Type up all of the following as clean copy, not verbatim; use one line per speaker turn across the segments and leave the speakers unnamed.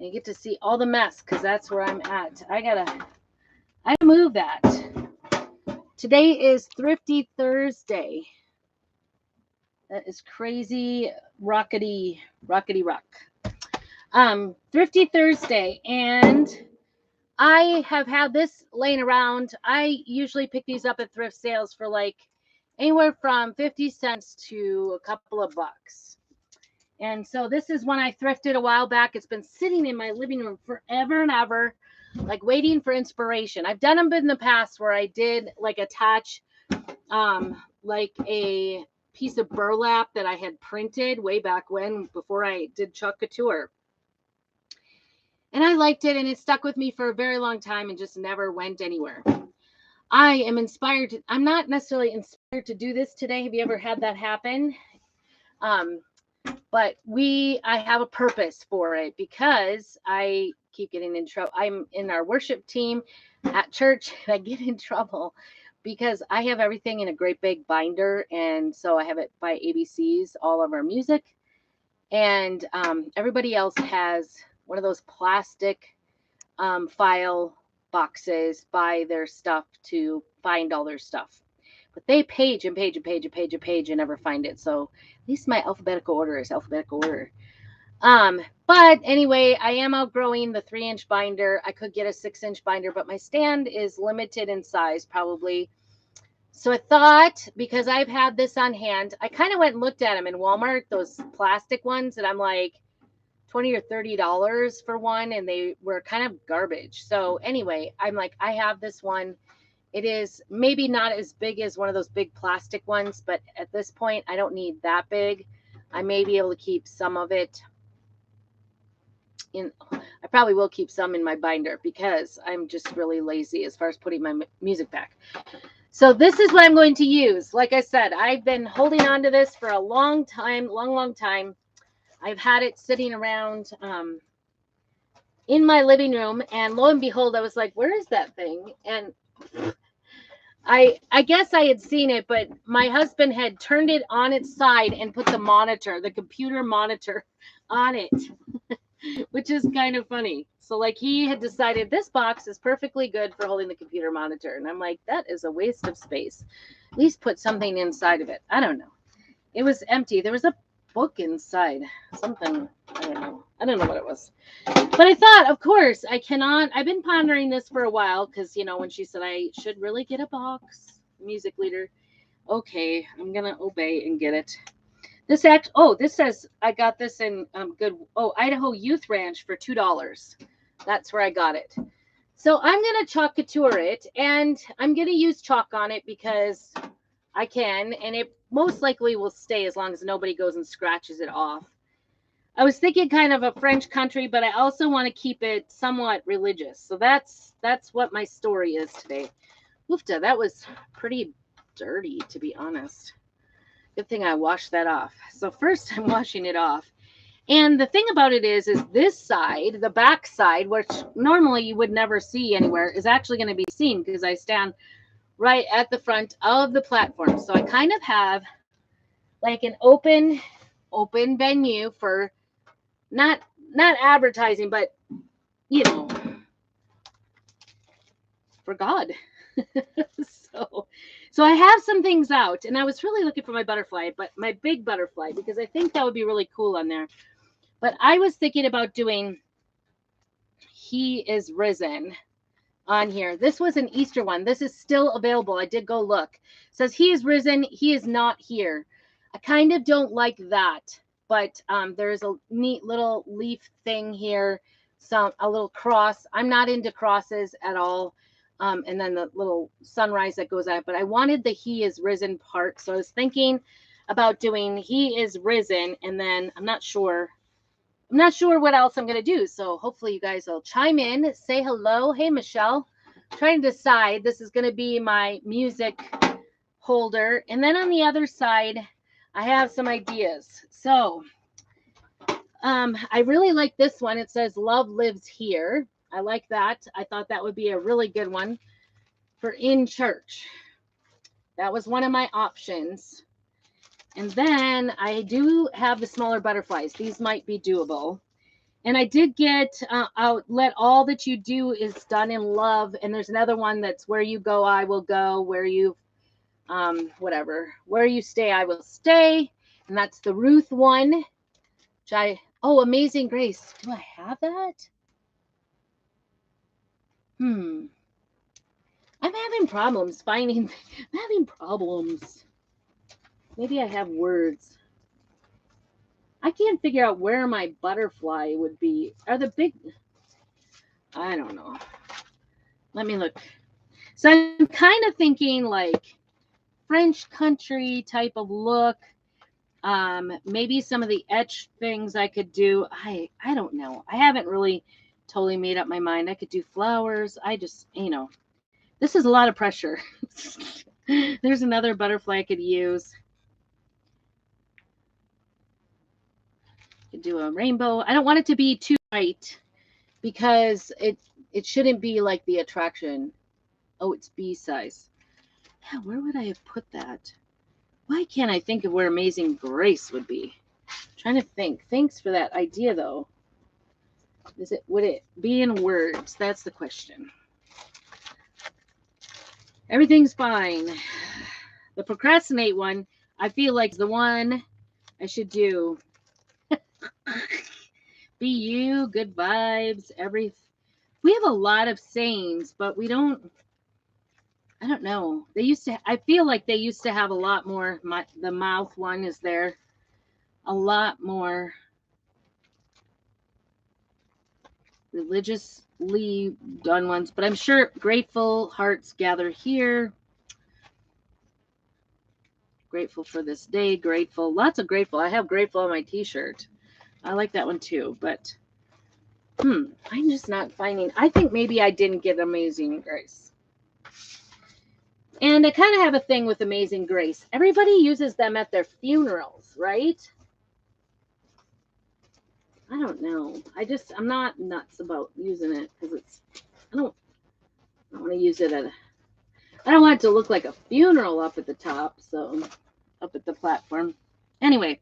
And you get to see all the mess because that's where I'm at. I gotta move that. Today is Thrifty Thursday. That is crazy rockety rock. Thrifty Thursday, and I have had this laying around. I usually pick these up at thrift sales for like anywhere from 50 cents to a couple of bucks. And so this is one I thrifted a while back. It's been sitting in my living room forever and ever, like waiting for inspiration. I've done them in the past where I did like attach like a piece of burlap that I had printed way back when, before I did Chuck Couture. And I liked it, and it stuck with me for a very long time and just never went anywhere. I am inspired. I'm not necessarily inspired to do this today. Have you ever had that happen? But I have a purpose for it because I keep getting in trouble. I'm in our worship team at church, and I get in trouble because I have everything in a great big binder. And so I have it by ABCs, all of our music. And everybody else has one of those plastic file boxes by their stuff to find all their stuff. But they page and never find it. So at least my alphabetical order is alphabetical order. But anyway, I am outgrowing the 3-inch binder. I could get a 6-inch binder, but my stand is limited in size probably. So I thought, because I've had this on hand, I kind of went and looked at them in Walmart, those plastic ones, and I'm like $20 or $30 for one, and they were kind of garbage. So anyway, I'm like, I have this one. It is maybe not as big as one of those big plastic ones, but at this point, I don't need that big. I may be able to keep some of it in. I probably will keep some in my binder because I'm just really lazy as far as putting my music back. So this is what I'm going to use. Like I said, I've been holding on to this for a long time, long time. I've had it sitting around in my living room, and lo and behold, I was like, where is that thing? And I guess I had seen it, but my husband had turned it on its side and put the computer monitor on it, which is kind of funny. So like he had decided this box is perfectly good for holding the computer monitor. And I'm like, that is a waste of space. At least put something inside of it. I don't know. It was empty. There was a book inside. Something. I don't know. I don't know what it was. But I thought, of course, I cannot. I've been pondering this for a while because, when she said I should really get a box, music leader. Okay, I'm going to obey and get it. This says I got this in Idaho Youth Ranch for $2. That's where I got it. So I'm going to chalk couture it, and I'm going to use chalk on it because I can, and it most likely will stay as long as nobody goes and scratches it off. I was thinking kind of a French country, but I also want to keep it somewhat religious. So that's what my story is today. Oofta, that was pretty dirty, to be honest. Good thing I washed that off. So first I'm washing it off. And the thing about it is this side, the back side, which normally you would never see anywhere, is actually going to be seen because I stand right at the front of the platform. So I kind of have like an open venue for not advertising, but for God. So I have some things out, and I was really looking for my butterfly, but my big butterfly, because I think that would be really cool on there. But I was thinking about doing He is Risen on here. This was an Easter one. This is still available. I did go look. It says He is risen. He is not here. I kind of don't like that, but there's a neat little leaf thing here. A little cross. I'm not into crosses at all. And then the little sunrise that goes out. But I wanted the He is risen part. So I was thinking about doing He is risen. And then I'm not sure what else I'm going to do. So hopefully you guys will chime in, say hello. Hey, Michelle. I'm trying to decide. This is going to be my music holder. And then on the other side, I have some ideas. So I really like this one. It says Love Lives Here. I like that. I thought that would be a really good one for in church. That was one of my options. And then I do have the smaller butterflies. These might be doable. And I did get out, let all that you do is done in love. And there's another one that's where you go, I will go, where you, whatever, where you stay, I will stay. And that's the Ruth one, which Amazing Grace. Do I have that? I'm having problems finding, I'm having problems. Maybe I have words. I can't figure out where my butterfly would be. Are the big, I don't know. Let me look. So I'm kind of thinking like French country type of look. Maybe some of the etched things I could do. I don't know. I haven't really totally made up my mind. I could do flowers. I just, this is a lot of pressure. There's another butterfly I could use. Could do a rainbow. I don't want it to be too bright because it shouldn't be like the attraction. Oh, it's B size. Yeah, where would I have put that? Why can't I think of where Amazing Grace would be? I'm trying to think. Thanks for that idea, though. Would it be in words? That's the question. Everything's fine. The procrastinate one, I feel like, is the one I should do. Be you, good vibes, we have a lot of sayings, but we don't, I don't know. I feel like they used to have a lot more. The mouth one is there. A lot more religiously done ones, but I'm sure grateful hearts gather here. Grateful for this day. Grateful. Lots of grateful. I have grateful on my t-shirt. I like that one too, but I'm just not finding. I think maybe I didn't get Amazing Grace. And I kind of have a thing with Amazing Grace. Everybody uses them at their funerals, right? I don't know. I'm not nuts about using it because I don't want to use it I don't want it to look like a funeral up at the top, so up at the platform. Anyway,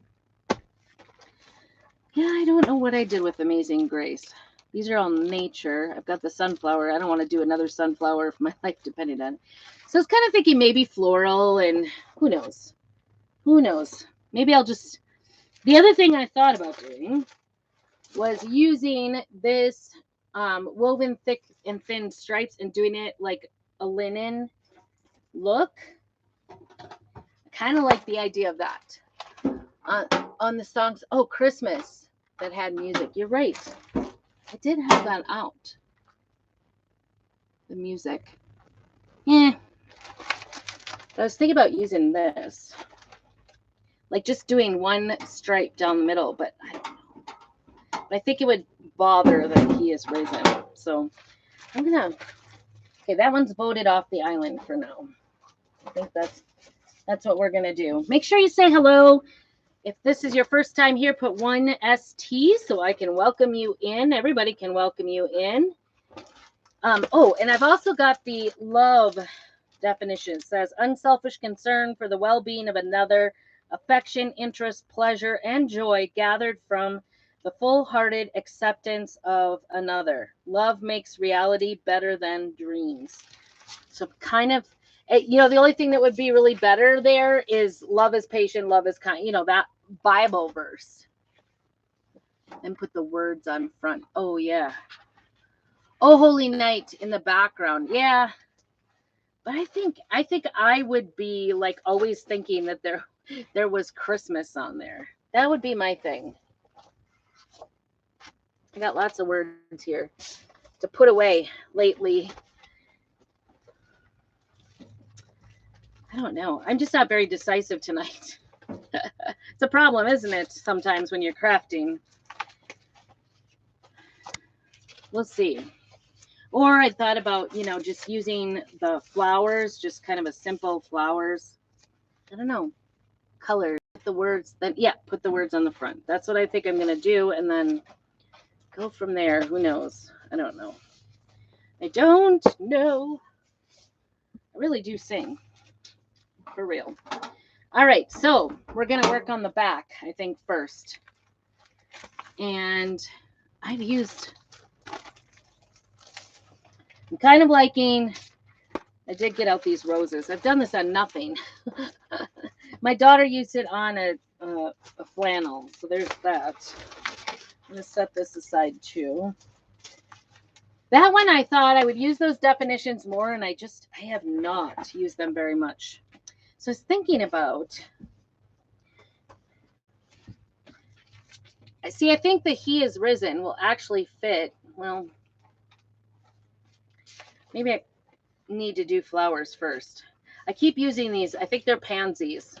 yeah, I don't know what I did with Amazing Grace. These are all nature. I've got the sunflower. I don't want to do another sunflower if my life depended on it. So I was kind of thinking maybe floral, and who knows? Who knows? Maybe I'll just... The other thing I thought about doing was using this woven thick and thin stripes and doing it like a linen look. I kind of like the idea of that. On the songs, Christmas, that had music. You're right. I did have that out. The music. Yeah. I was thinking about using this. Like just doing one stripe down the middle, but I don't know. But I think it would bother the key is risen. So I'm going to... Okay, that one's voted off the island for now. I think that's what we're going to do. Make sure you say hello. If this is your first time here, put 1 ST so I can welcome you in. Everybody can welcome you in. And I've also got the love definition. It says unselfish concern for the well-being of another, affection, interest, pleasure, and joy gathered from the full-hearted acceptance of another. Love makes reality better than dreams. So kind of, the only thing that would be really better there is love is patient, love is kind, that Bible verse. And put the words on front. Oh, yeah. Oh, holy night in the background. Yeah. But I think I would be like always thinking that there was Christmas on there. That would be my thing. I got lots of words here to put away lately. I don't know. I'm just not very decisive tonight. It's a problem, isn't it? Sometimes when you're crafting. We'll see. Or I thought about, just using the flowers, just kind of a simple flowers. I don't know. Colors. Put the words. Put the words on the front. That's what I think I'm going to do. And then go from there. Who knows? I don't know. I don't know. I really do sing. For real. All right. So we're going to work on the back, I think, first. And I've used, I'm kind of liking, I did get out these roses. I've done this on nothing. My daughter used it on a flannel. So there's that. I'm going to set this aside too. That one I thought I would use those definitions more, and I have not used them very much. So I was thinking about, I think the He Is Risen will actually fit. Well, maybe I need to do flowers first. I keep using these. I think they're pansies.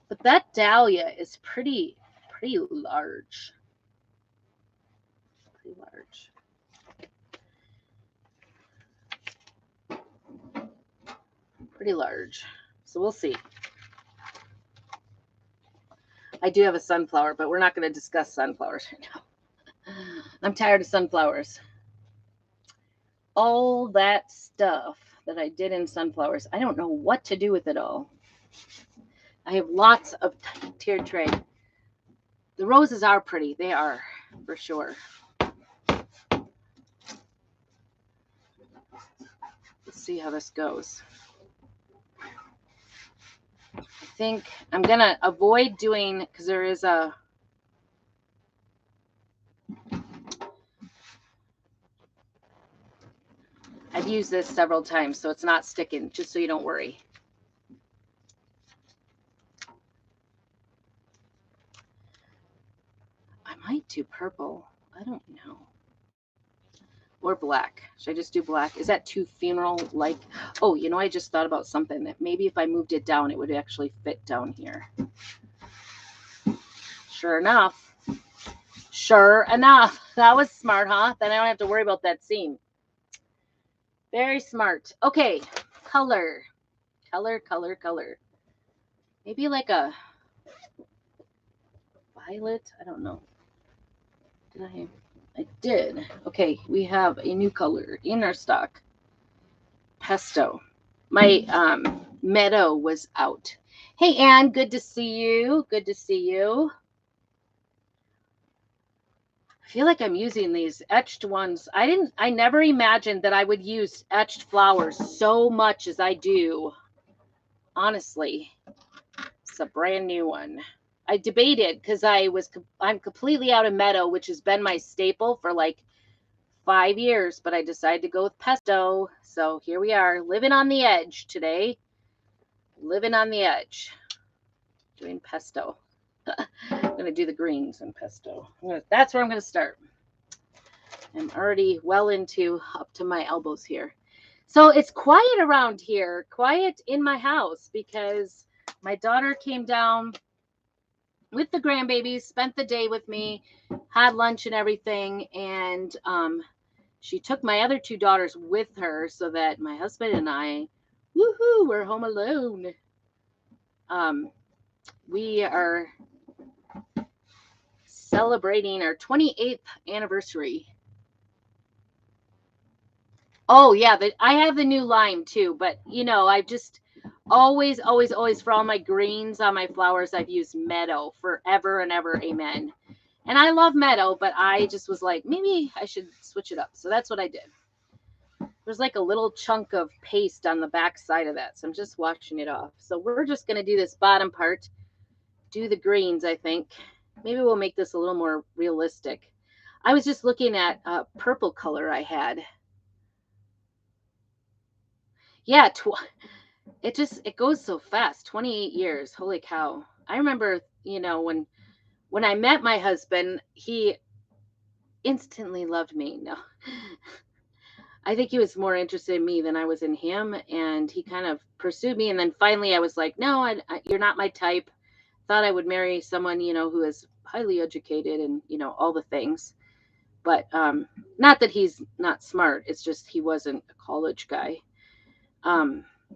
But that dahlia is pretty large. Pretty large. Pretty large. So we'll see. I do have a sunflower, but we're not going to discuss sunflowers right now. I'm tired of sunflowers. All that stuff that I did in sunflowers, I don't know what to do with it all. I have lots of tiered tray. The roses are pretty. They are, for sure. Let's see how this goes. I think I'm going to avoid doing, because there is a, I've used this several times, so it's not sticking, just so you don't worry. I might do purple. I don't know. Or black. Should I just do black? Is that too funeral-like? Oh, you know, I just thought about something that maybe if I moved it down, it would actually fit down here. Sure enough. Sure enough. That was smart, huh? Then I don't have to worry about that seam. Very smart. Okay. Color. Color. Maybe like a violet. I don't know. I did. Okay, we have a new color in our stock. Pesto. My meadow was out. Hey, Anne, good to see you. Good to see you. I feel like I'm using these etched ones. I never imagined that I would use etched flowers so much as I do. Honestly, it's a brand new one. I debated because I'm completely out of meadow, which has been my staple for like 5 years, but I decided to go with pesto. So here we are, living on the edge today. Living on the edge. Doing pesto. I'm going to do the greens in pesto. That's where I'm going to start. I'm already well into up to my elbows here. So it's quiet around here, quiet in my house because my daughter came down with the grandbabies, spent the day with me, had lunch and everything. And she took my other 2 daughters with her so that my husband and I, woohoo, we're home alone. We are celebrating our 28th anniversary. Oh, yeah, I have the new lime too, but you know, I've just always for all my greens on my flowers, I've used meadow forever and ever. Amen. And I love meadow, but I just was like, maybe I should switch it up. So that's what I did. There's like a little chunk of paste on the back side of that. So I'm just washing it off. So we're just going to do this bottom part, do the greens, I think. Maybe we'll make this a little more realistic. I was just looking at a purple color I had. Yeah, it goes so fast. 28 years. Holy cow. I remember, you know, when I met my husband, he instantly loved me. No. I think he was more interested in me than I was in him, and he kind of pursued me, and then finally I was like, no, you're not my type. Thought I would marry someone, you know, who is highly educated and, you know, all the things. But not that he's not smart. It's just he wasn't a college guy.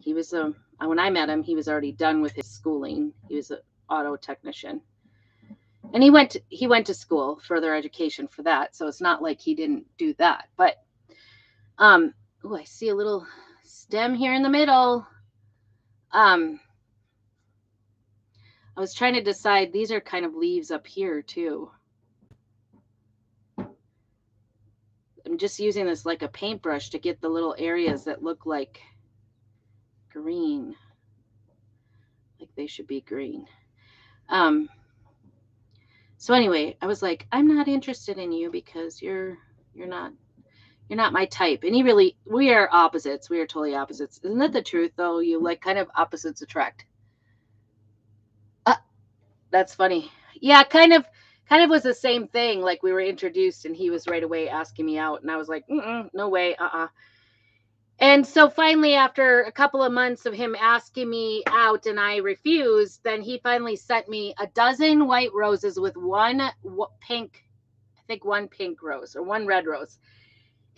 He was when I met him, he was already done with his schooling. He was an auto technician. And he went to school, further education for that. So it's not like he didn't do that. But oh, I see a little stem here in the middle. I was trying to decide, these are kind of leaves up here too. I'm just using this like a paintbrush to get the little areas that look like green. Like they should be green. So anyway, I was like, I'm not interested in you because you're not my type. And we are opposites. We are totally opposites. Isn't that the truth though? You like kind of opposites attract. That's funny. Yeah, kind of was the same thing. Like we were introduced and he was right away asking me out and I was like, no way. And so finally, after a couple of months of him asking me out and I refused, then he finally sent me a dozen white roses with one pink, I think one pink rose or one red rose.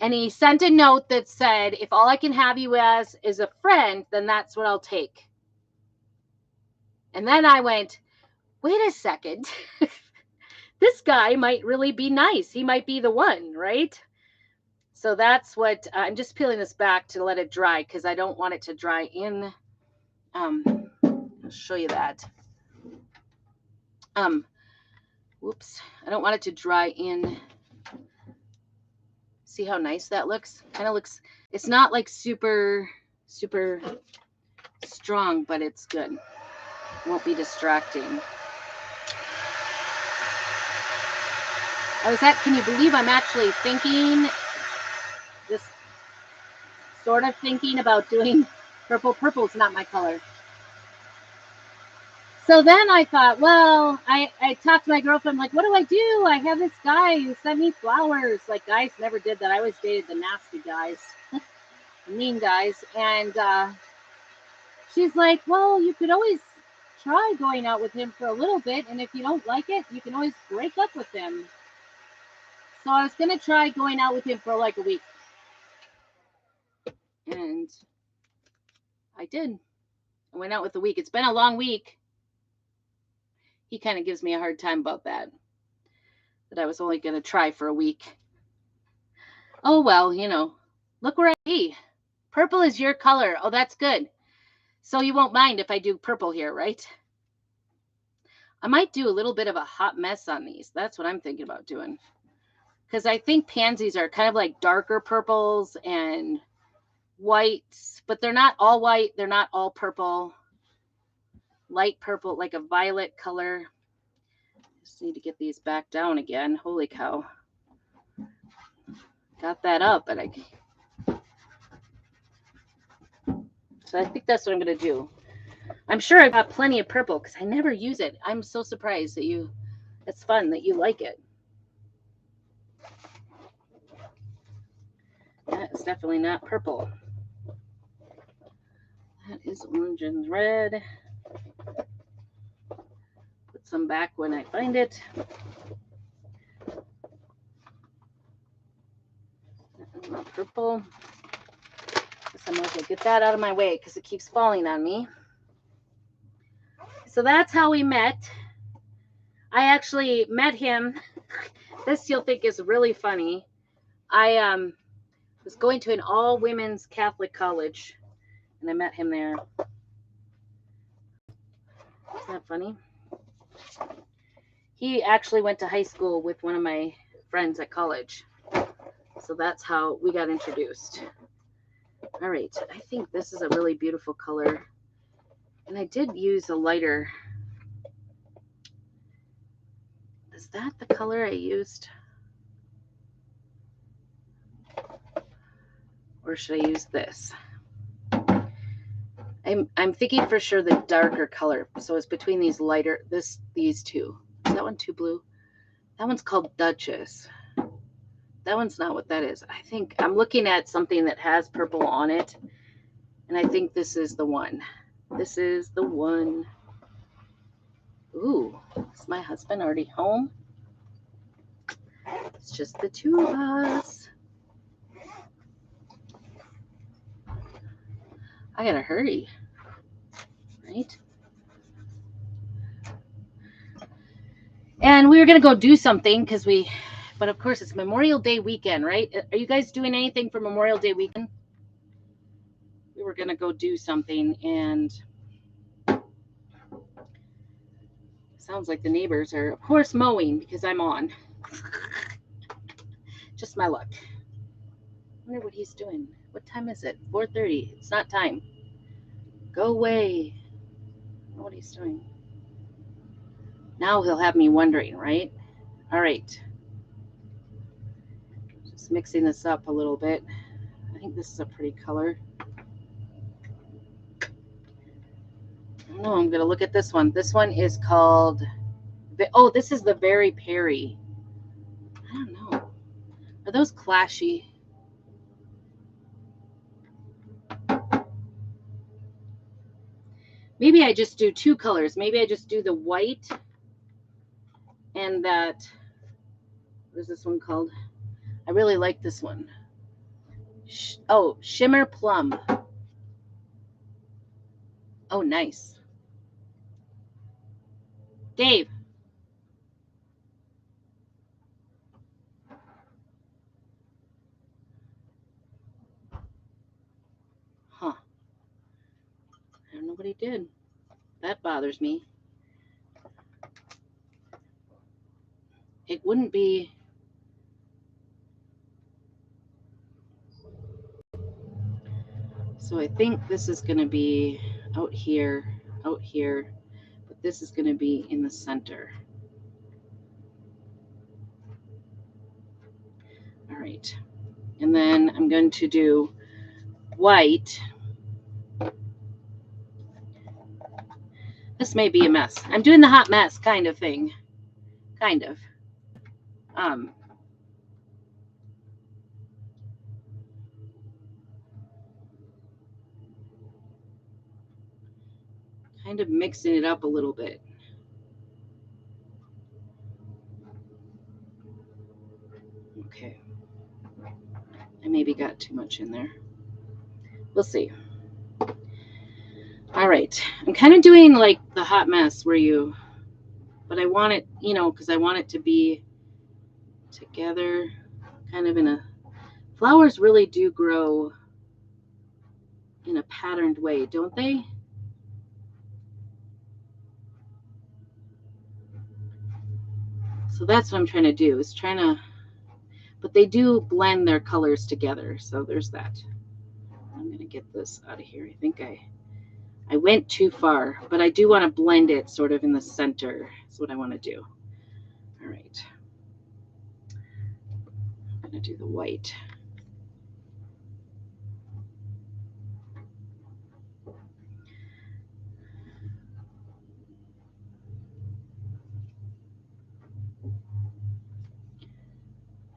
And he sent a note that said, if all I can have you as is a friend, then that's what I'll take. And then I went, wait a second. This guy might really be nice. He might be the one, right? So that's what I'm just peeling this back to let it dry because I don't want it to dry in. I'll show you that. Whoops. I don't want it to dry in. See how nice that looks? Kind of looks, it's not like super, super strong, but it's good. It won't be distracting. Can you believe I'm actually thinking about doing purple. Purple's not my color. So then I thought, well, I talked to my girlfriend, like, what do I do? I have this guy who sent me flowers. Like, guys never did that. I always dated the nasty guys, mean guys. And she's like, well, you could always try going out with him for a little bit. And if you don't like it, you can always break up with him. So I was going to try going out with him for like a week. And I did. I went out with a week. It's been a long week. He kind of gives me a hard time about that I was only going to try for a week. Oh, well, look where I be. Purple is your color. Oh, that's good. So you won't mind if I do purple here, right? I might do a little bit of a hot mess on these. That's what I'm thinking about doing. Because I think pansies are kind of like darker purples and whites, but they're not all white. They're not all purple. Light purple, like a violet color. Just need to get these back down again. Holy cow. Got that up, but so I think that's what I'm going to do. I'm sure I've got plenty of purple because I never use it. I'm so surprised that it's fun that you like it. That is definitely not purple. That is orange and red. Put some back when I find it. That is not purple. Guess I'm going to get that out of my way because it keeps falling on me. So that's how we met. I actually met him. This you'll think is really funny. I was going to an all-women's Catholic college, and I met him there. Isn't that funny? He actually went to high school with one of my friends at college. So that's how we got introduced. All right, I think this is a really beautiful color. And I did use a lighter. Is that the color I used? Or should I use this? I'm thinking for sure the darker color. So it's between these lighter, these two. Is that one too blue? That one's called Duchess. That one's not what that is. I think I'm looking at something that has purple on it. And I think this is the one. This is the one. Ooh, is my husband already home? It's just the two of us. I gotta hurry, right? And we were gonna go do something but of course it's Memorial Day weekend, right? Are you guys doing anything for Memorial Day weekend? We were gonna go do something, and sounds like the neighbors are, of course, mowing because I'm on. Just my luck. wonder what he's doing. What time is it? 4:30. It's not time. Go away. I don't know what he's doing. Now he'll have me wondering, right? All right. Just mixing this up a little bit. I think this is a pretty color. No, I'm going to look at this one. This one is called, oh, this is the Very Prairie. I don't know. Are those clashy? Maybe I just do two colors. Maybe I just do the white and that, what is this one called? I really like this one. Oh, Shimmer Plum. Oh, nice. Dave. Huh. I don't know what he did. That bothers me. It wouldn't be. So I think this is going to be out here, but this is going to be in the center. All right. And then I'm going to do white. This may be a mess. I'm doing the hot mess kind of thing. Kind of. Kind of mixing it up a little bit. Okay. I maybe got too much in there. We'll see. All right. I'm kind of doing like the hot mess where you, but I want it, because I want it to be together kind of in a, flowers really do grow in a patterned way, don't they? So that's what I'm trying to do, is but they do blend their colors together. So there's that. I'm going to get this out of here. I think I went too far, but I do want to blend it sort of in the center. That's what I want to do. All right. I'm going to do the white.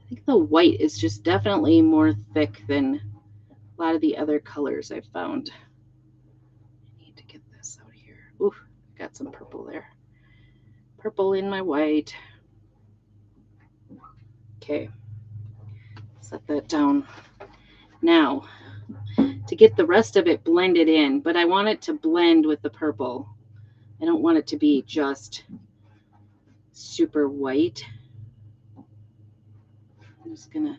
I think the white is just definitely more thick than a lot of the other colors I've found. I need to get this out here. Ooh, got some purple there. Purple in my white. Okay, set that down. Now, to get the rest of it blended in, but I want it to blend with the purple. I don't want it to be just super white. I'm just gonna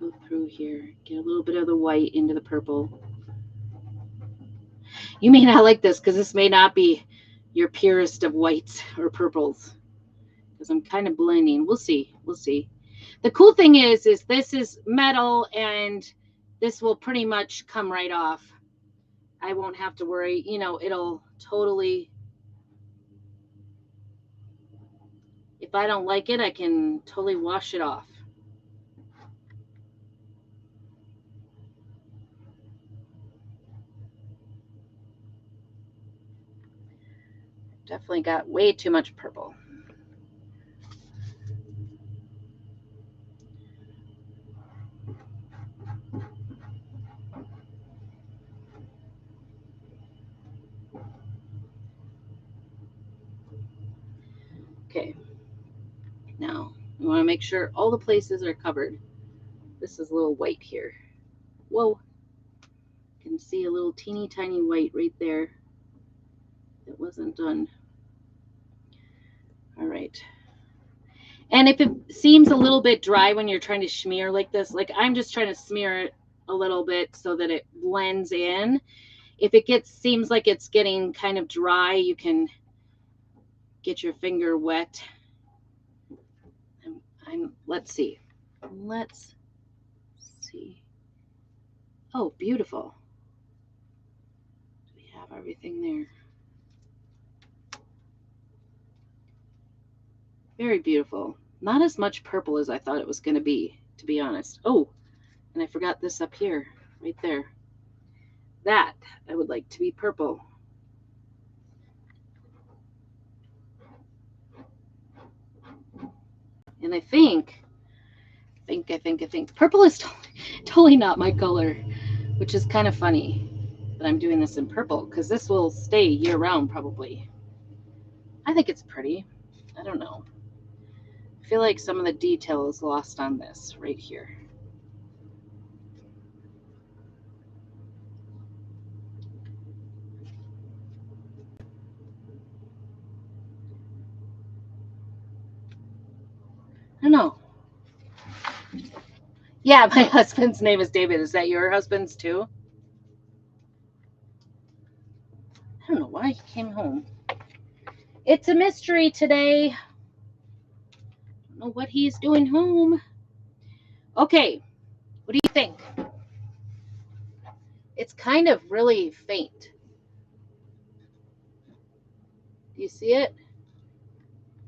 go through here, get a little bit of the white into the purple. You may not like this because this may not be your purest of whites or purples, because I'm kind of blending. We'll see. We'll see. The cool thing is this is metal and this will pretty much come right off. I won't have to worry, it'll totally, if I don't like it, I can totally wash it off. Definitely got way too much purple. Okay. Now, we want to make sure all the places are covered. This is a little white here. Whoa. You can see a little teeny tiny white right there that wasn't done. All right. And if it seems a little bit dry when you're trying to smear like this, like I'm just trying to smear it a little bit so that it blends in. If it seems like it's getting kind of dry, you can get your finger wet. Let's see. Let's see. Oh, beautiful. We have everything there. Very beautiful. Not as much purple as I thought it was going to be honest. Oh, and I forgot this up here, right there. That I would like to be purple. And I think purple is totally not my color, which is kind of funny that I'm doing this in purple because this will stay year round probably. I think it's pretty. I don't know. I feel like some of the detail is lost on this right here. I don't know. Yeah, my husband's name is David. Is that your husband's too? I don't know why he came home. It's a mystery today. I don't know what he's doing home. Okay, what do you think? It's kind of really faint. Do you see it?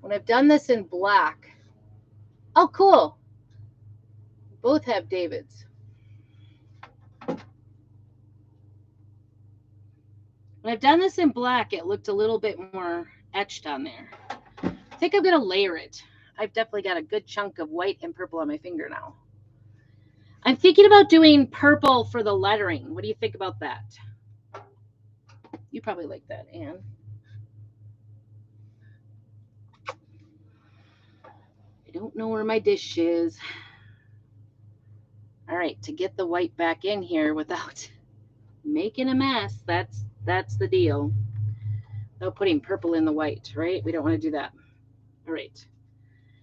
When I've done this in black. Oh, cool. Both have Davids. When I've done this in black, it looked a little bit more etched on there. I think I'm going to layer it. I've definitely got a good chunk of white and purple on my finger now. I'm thinking about doing purple for the lettering. What do you think about that? You probably like that, Anne. I don't know where my dish is. All right, to get the white back in here without making a mess, that's the deal. Without putting purple in the white, right? We don't want to do that. All right.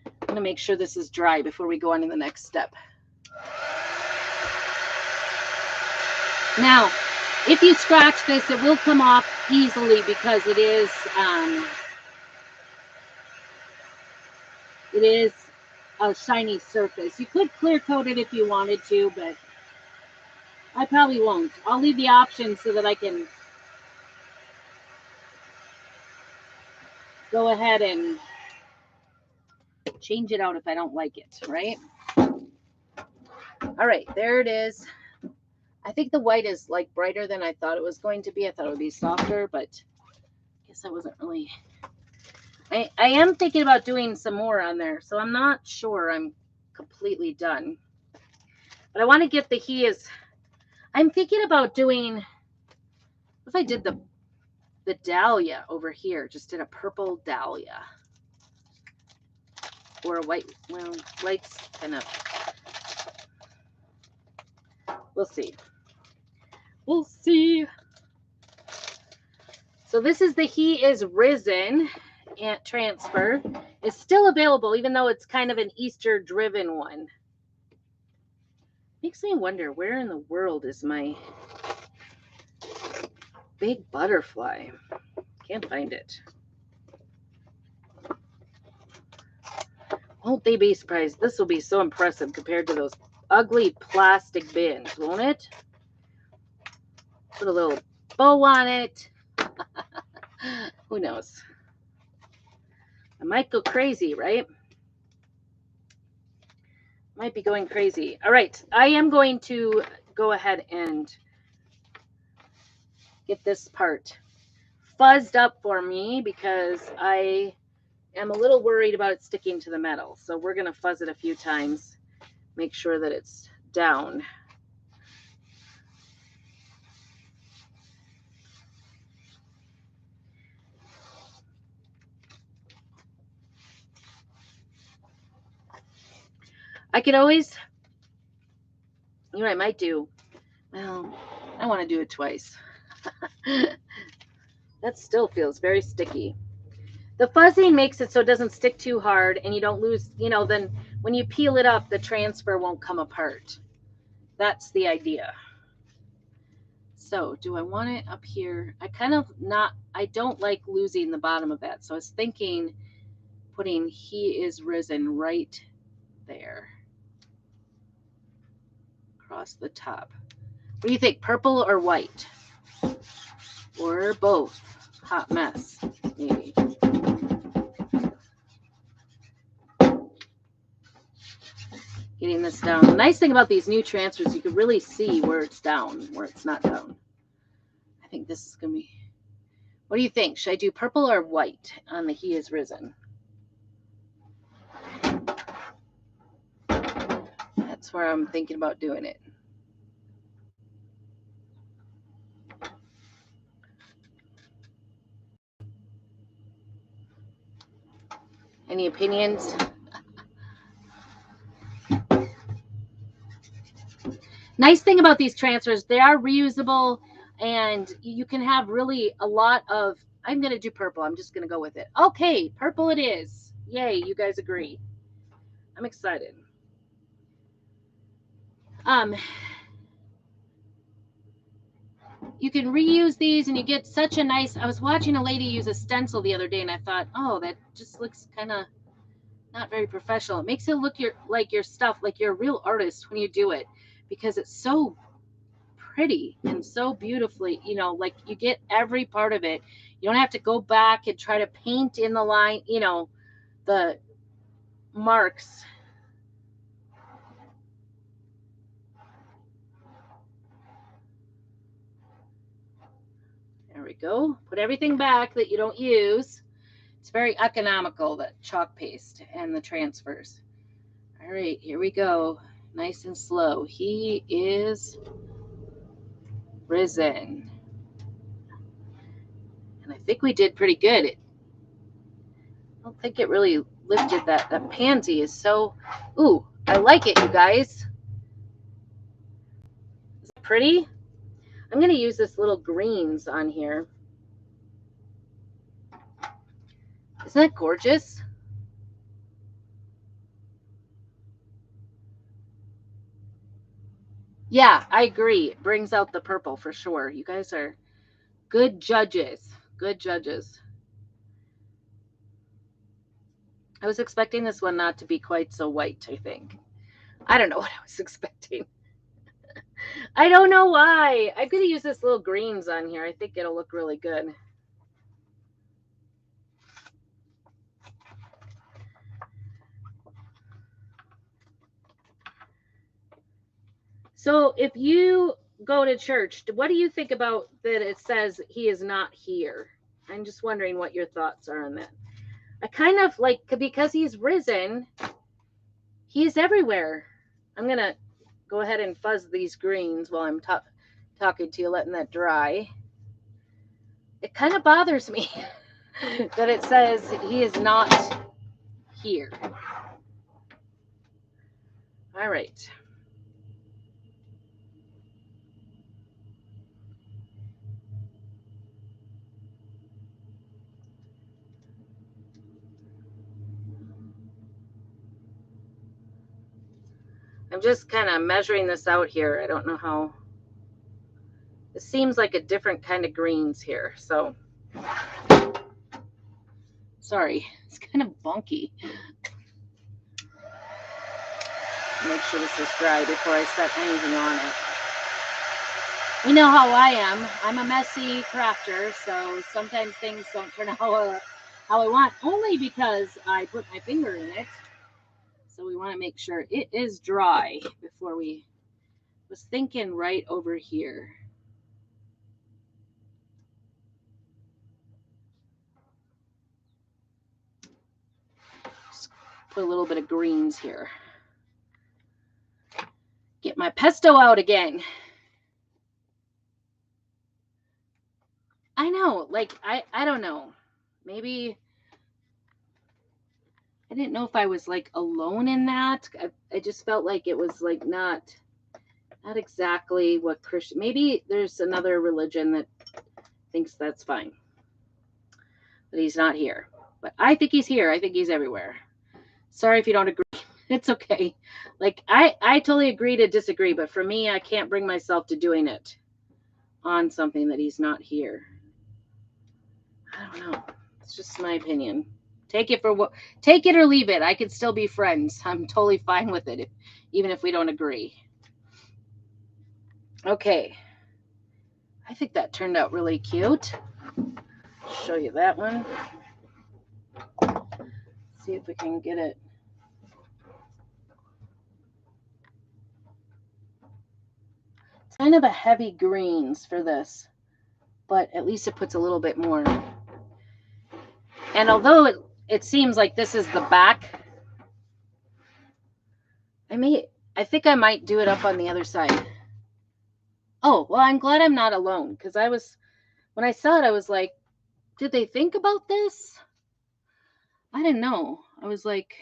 I'm going to make sure this is dry before we go on to the next step. Now, if you scratch this, it will come off easily because it is a shiny surface. You could clear coat it if you wanted to, but I probably won't. I'll leave the option so that I can go ahead and change it out if I don't like it, right? All right, there it is. I think the white is like brighter than I thought it was going to be. I thought it would be softer, but I guess I wasn't really. I am thinking about doing some more on there, so I'm not sure I'm completely done. But I want to get the he is. I'm thinking about doing. What if I did the dahlia over here? Just did a purple dahlia. Or a white. Well, white's kind of. We'll see. We'll see. So this is the He Is Risen and transfer. It's still available, even though it's kind of an Easter driven one. Makes me wonder, where in the world is my big butterfly? Can't find it. Won't they be surprised? This will be so impressive compared to those ugly plastic bins, won't it? Put a little bow on it. Who knows? I might go crazy, right? Might be going crazy. All right, I am going to go ahead and get this part fuzzed up for me because I am a little worried about it sticking to the metal. So we're going to fuzz it a few times, make sure that it's down. I could always, you know what I might do? Well, I want to do it twice. That still feels very sticky. The fuzzing makes it so it doesn't stick too hard and you don't lose, then when you peel it up, the transfer won't come apart. That's the idea. So do I want it up here? I don't like losing the bottom of that. So I was thinking putting He Is Risen right there across the top. What do you think? Purple or white? Or both? Hot mess, maybe. Getting this down. The nice thing about these new transfers, you can really see where it's down, where it's not down. I think this is going to be... What do you think? Should I do purple or white on the He Is Risen? That's where I'm thinking about doing it. Any opinions? Nice thing about these transfers, they are reusable, and you can have really a lot of... I'm going to do purple. I'm just going to go with it. Okay, purple it is. Yay, you guys agree. I'm excited. You can reuse these, and you get such a nice... I was watching a lady use a stencil the other day, and I thought, oh, that just looks kind of not very professional. It makes it look like your stuff, like you're a real artist when you do it, because it's so pretty and so beautifully, you know, like you get every part of it. You don't have to go back and try to paint in the line, you know, the marks. There we go. Put everything back that you don't use. It's very economical, that chalk paste and the transfers. All right, here we go. Nice and slow. He is risen. And I think we did pretty good. I don't think it really lifted that. That pansy is so... Ooh, I like it, you guys. Is it pretty? I'm going to use this little greens on here. Isn't that gorgeous? Yeah, I agree. It brings out the purple for sure. You guys are good judges. Good judges. I was expecting this one not to be quite so white, I think. I don't know what I was expecting. I don't know why. I'm going to use this little greens on here. I think it'll look really good. So if you go to church, what do you think about that it says he is not here? I'm just wondering what your thoughts are on that. I kind of like, because he's risen, he's everywhere. I'm going to go ahead and fuzz these greens while I'm talking to you, letting that dry. It kind of bothers me that it says he is not here. All right. I'm just kind of measuring this out here. I don't know how. It seems like a different kind of greens here. So, sorry, it's kind of bunky. Make sure this is dry before I set anything on it. You know how I am. I'm a messy crafter, so sometimes things don't turn out how I want, only because I put my finger in it. So we want to make sure it is dry before we... was thinking right over here. Just put a little bit of greens here. Get my pesto out again. I know, like, I don't know. Maybe I didn't know if I was like alone in that. I just felt like it was like not exactly what Christian... Maybe there's another religion that thinks that's fine, but he's not here. But I think he's here. I think he's everywhere. Sorry if you don't agree. It's okay. Like, I totally agree to disagree, but for me, I can't bring myself to doing it on something that he's not here. I don't know. It's just my opinion. Take it or leave it. I could still be friends. I'm totally fine with it, even if we don't agree. Okay. I think that turned out really cute. Show you that one. See if we can get it. It's kind of a heavy greens for this, but at least it puts a little bit more. And although it seems like this is the back, I think I might do it up on the other side. Oh, well, I'm glad I'm not alone, because when I saw it, I was like, did they think about this? I didn't know. I was like,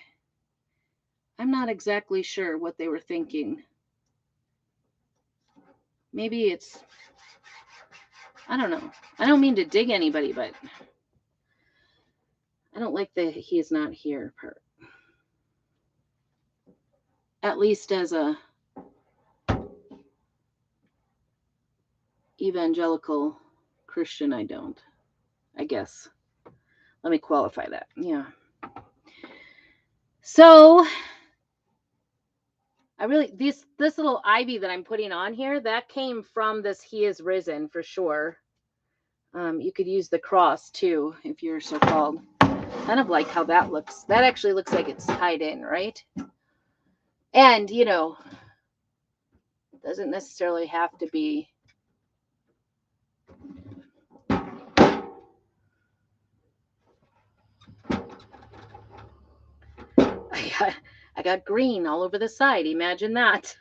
I'm not exactly sure what they were thinking. Maybe it's, I don't know. I don't mean to dig anybody, but I don't like the he is not here part. At least as a evangelical Christian, I don't. I guess. Let me qualify that. Yeah. So this little ivy that I'm putting on here, that came from this He is Risen for sure. You could use the cross too, if you're so called. Kind of like how that looks. That actually looks like it's tied in, right? And, doesn't necessarily have to be. I got green all over the side. Imagine that.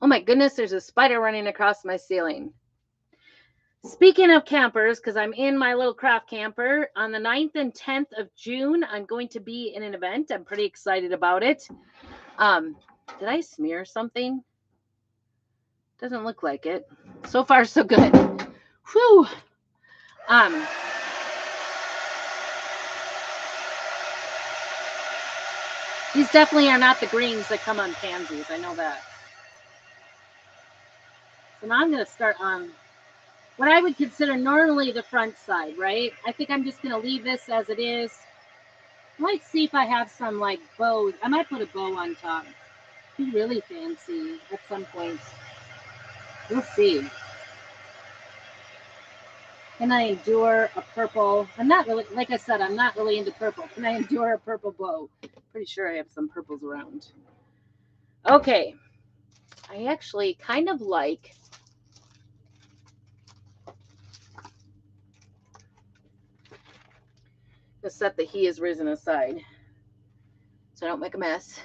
Oh my goodness, there's a spider running across my ceiling. Speaking of campers, because I'm in my little craft camper, on the 9th and 10th of June, I'm going to be in an event. I'm pretty excited about it. Did I smear something? Doesn't look like it. So far, so good. Whew. These definitely are not the greens that come on pansies. I know that. So now I'm going to start on what I would consider normally the front side, right? I think I'm just going to leave this as it is. I might see if I have some like bows. I might put a bow on top. Be really fancy at some point. We'll see. Can I endure a purple? I'm not really, like I said, I'm not really into purple. Can I endure a purple bow? Pretty sure I have some purples around. Okay. I actually kind of like to set the He is Risen aside so I don't make a mess.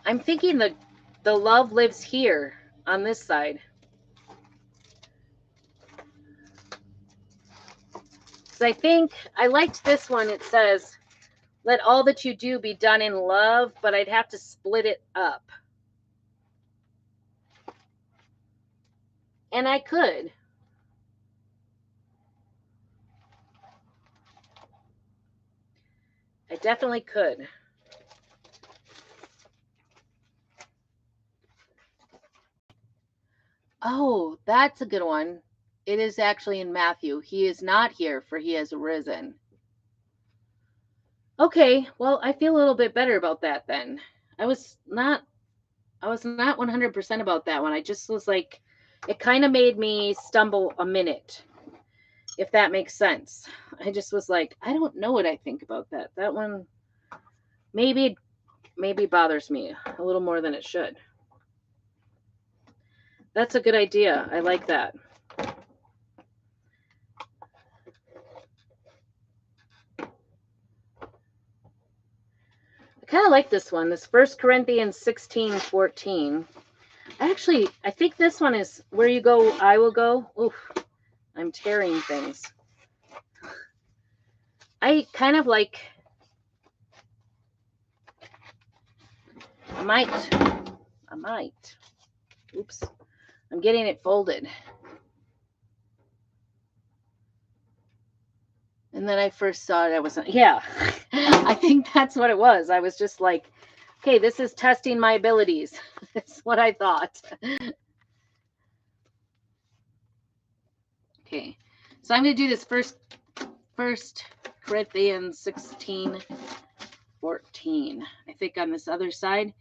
I'm thinking that the love lives here on this side. So I think I liked this one. It says, let all that you do be done in love, but I'd have to split it up. And I could. I definitely could. Oh, that's a good one. It is actually in Matthew. He is not here, for he has risen. Okay, well, I feel a little bit better about that then. I was not 100% about that one. I just was like, it kind of made me stumble a minute, if that makes sense. I just was like, I don't know what I think about that. That one maybe bothers me a little more than it should. That's a good idea. I like that. I kind of like this one, this 1 Corinthians 16:14. Actually, I think this one is where you go, I will go. Oof, I'm tearing things. I kind of like, I might. Oops, I'm getting it folded. And then I first saw it, I was, yeah, I think that's what it was. I was just like, okay, this is testing my abilities. That's what I thought. Okay, so I'm going to do this first Corinthians 16:14, I think, on this other side.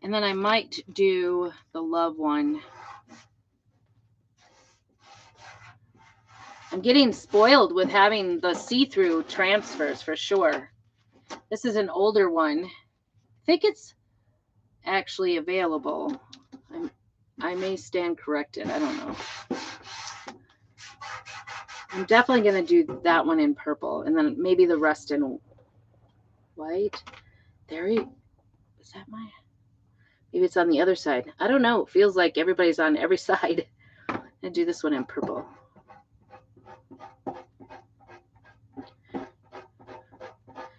And then I might do the love one. I'm getting spoiled with having the see-through transfers for sure. This is an older one. I think it's actually available. I may stand corrected. I don't know. I'm definitely going to do that one in purple, and then maybe the rest in white. Is that my? Maybe it's on the other side. I don't know. It feels like everybody's on every side. I'm going to do this one in purple.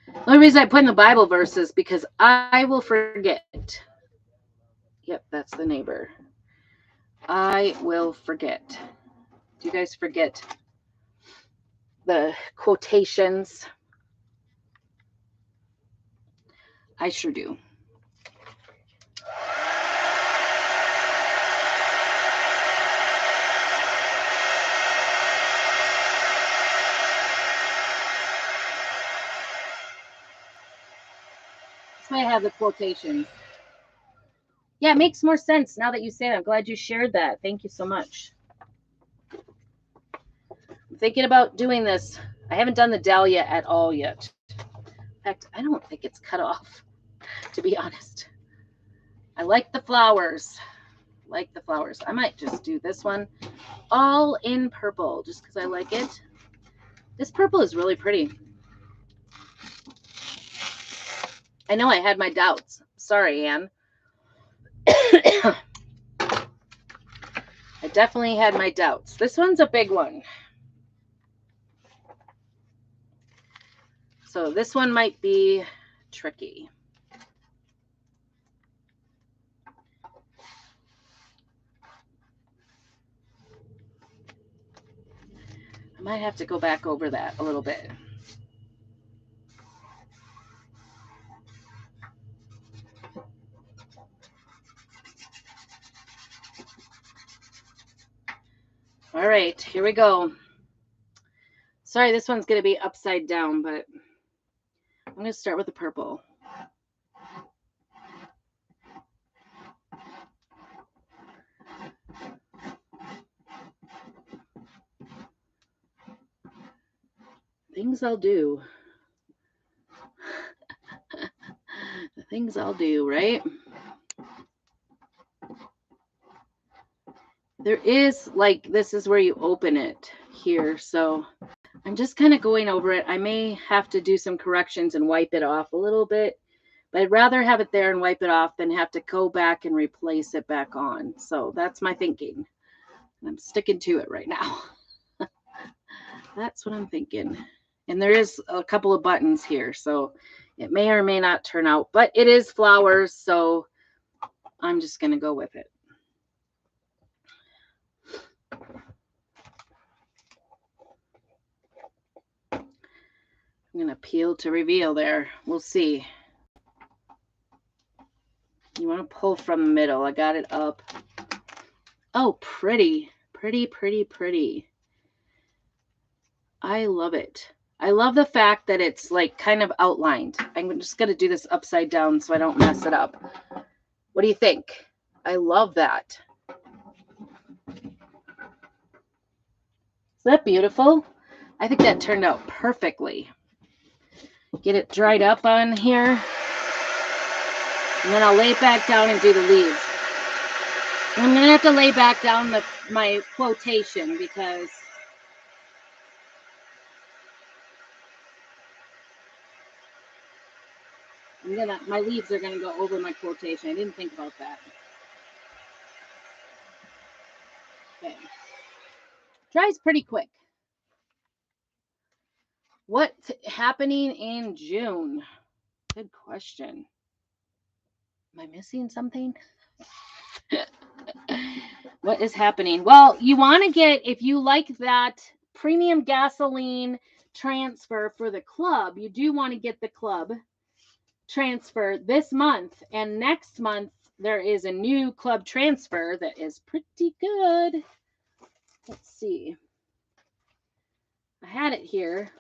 The only reason I put in the Bible verses because I will forget. Yep, that's the neighbor. I will forget. Do you guys forget the quotations? I sure do. That's why I have the quotations. Yeah, it makes more sense now that you say that. I'm glad you shared that. Thank you so much. I'm thinking about doing this. I haven't done the dahlia at all yet. In fact, I don't think it's cut off, to be honest. I like the flowers. I might just do this one all in purple just because I like it. This purple is really pretty. I know I had my doubts. Sorry, Anne. I definitely had my doubts. This one's a big one. So this one might be tricky. I might have to go back over that a little bit. All right, here we go. Sorry, this one's going to be upside down, but I'm going to start with the purple. Things I'll do. The things I'll do, right? There is, like, this is where you open it here. So I'm just kind of going over it. I may have to do some corrections and wipe it off a little bit, but I'd rather have it there and wipe it off than have to go back and replace it back on. So that's my thinking. I'm sticking to it right now. That's what I'm thinking. And there is a couple of buttons here, so it may or may not turn out, but it is flowers, so I'm just going to go with it. I'm going to peel to reveal there. We'll see. You want to pull from the middle. I got it up. Oh, pretty. Pretty, pretty, pretty. I love it. I love the fact that it's like kind of outlined. I'm just going to do this upside down so I don't mess it up. What do you think? I love that. Is that beautiful? I think that turned out perfectly. Get it dried up on here. And then I'll lay it back down and do the leaves. And I'm going to have to lay back down my quotation because my leaves are going to go over my quotation. I didn't think about that. Okay. Dries pretty quick. What's happening in June? Good question. Am I missing something? What is happening? Well, you want to get, if you like that premium gasoline transfer for the club, you do want to get the club transfer this month, and next month there is a new club transfer that is pretty good. Let's see. I had it here.